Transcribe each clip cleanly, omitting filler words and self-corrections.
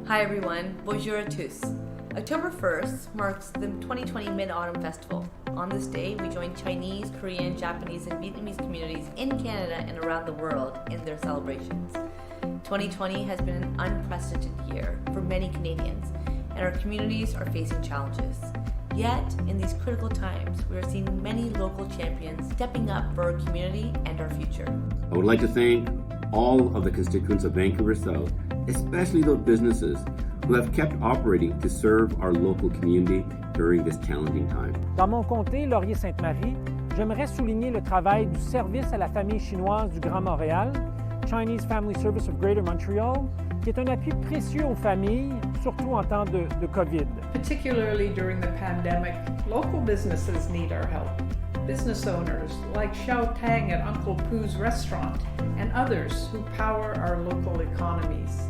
Hi everyone, bonjour à tous. October 1st marks the 2020 Mid-Autumn Festival. On this day, we join Chinese, Korean, Japanese, and Vietnamese communities in Canada and around the world in their celebrations. 2020 has been an unprecedented year for many Canadians, and our communities are facing challenges. Yet, in these critical times, we are seeing many local champions stepping up for our community and our future. I would like to thank all of the constituents of Vancouver South, especially those businesses who have kept operating to serve our local community during this challenging time. Dans mon comté, Laurier-Sainte-Marie, j'aimerais souligner le travail du Service à la famille chinoise du Grand Montréal, Chinese Family Service of Greater Montreal, qui est un appui précieux aux familles, surtout en temps de COVID. Particularly during the pandemic, local businesses need our help. Business owners like Xiao Tang at Uncle Poo's restaurant and others who power our local economies.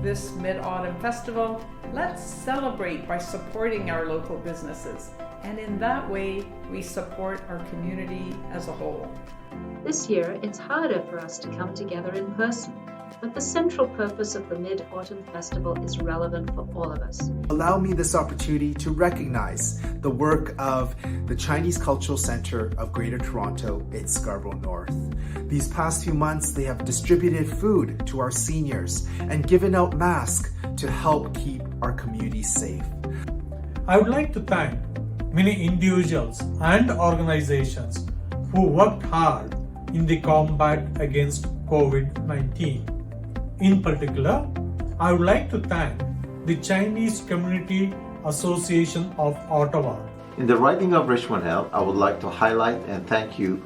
This Mid-Autumn Festival, let's celebrate by supporting our local businesses, and in that way, we support our community as a whole. This year, it's harder for us to come together in person, but the central purpose of the Mid-Autumn Festival is relevant for all of us. Allow me this opportunity to recognize the work of the Chinese Cultural Centre of Greater Toronto in Scarborough North. These past few months, they have distributed food to our seniors and given out masks to help keep our community safe. I would like to thank many individuals and organizations who worked hard in the combat against COVID-19. In particular, I would like to thank the Chinese Community Association of Ottawa. In the riding of Richmond Hill, I would like to highlight and thank you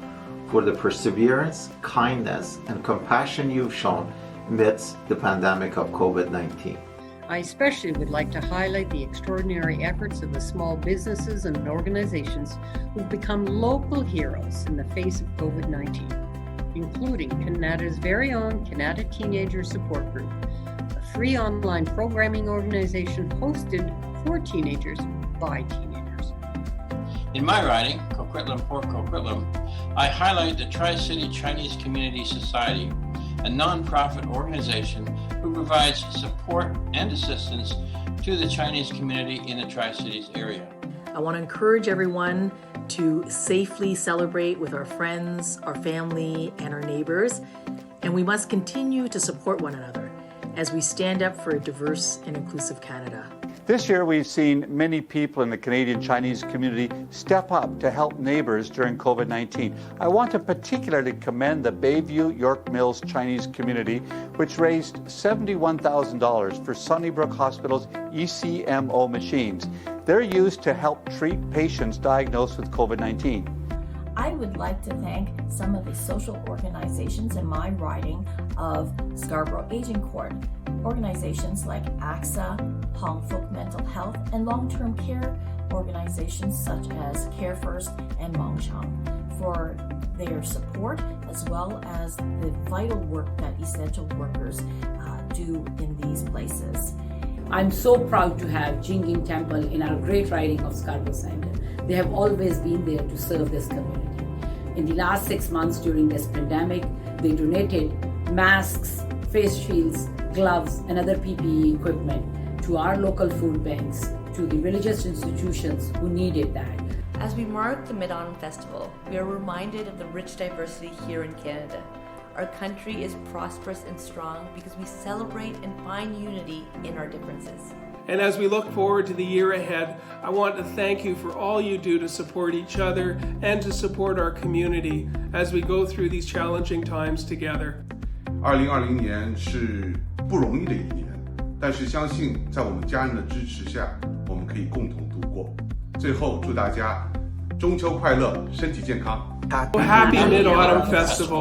for the perseverance, kindness, and compassion you've shown amidst the pandemic of COVID-19. I especially would like to highlight the extraordinary efforts of the small businesses and organizations who've become local heroes in the face of COVID-19, including Canada's very own Canada Teenager Support Group, a free online programming organization hosted for teenagers by teenagers. In my riding, Coquitlam Port Coquitlam, I highlight the Tri-City Chinese Community Society, a non-profit organization who provides support and assistance to the Chinese community in the Tri-Cities area. I want to encourage everyone to safely celebrate with our friends, our family, and our neighbors, and we must continue to support one another as we stand up for a diverse and inclusive Canada. This year, we've seen many people in the Canadian Chinese community step up to help neighbors during COVID-19. I want to particularly commend the Bayview York Mills Chinese community, which raised $71,000 for Sunnybrook Hospital's ECMO machines. They're used to help treat patients diagnosed with COVID-19. I would like to thank some of the social organizations in my riding of Scarborough Aging Court. Organizations like AXA, Hong Fook Mental Health, and long-term care organizations such as Care First and Mongchang for their support, as well as the vital work that essential workers do in these places. I'm so proud to have Jinging Temple in our great riding of Scarborough Centre. They have always been there to serve this community. In the last 6 months during this pandemic, they donated masks, face shields, gloves, and other PPE equipment to our local food banks, to the religious institutions who needed that. As we mark the Mid-Autumn Festival, we are reminded of the rich diversity here in Canada. Our country is prosperous and strong because we celebrate and find unity in our differences. And as we look forward to the year ahead, I want to thank you for all you do to support each other and to support our community as we go through these challenging times together. 2020年是不容易的一年，但是相信在我们家人的支持下，我们可以共同度过。最后祝大家中秋快乐，身体健康。Happy Mid-Autumn Festival.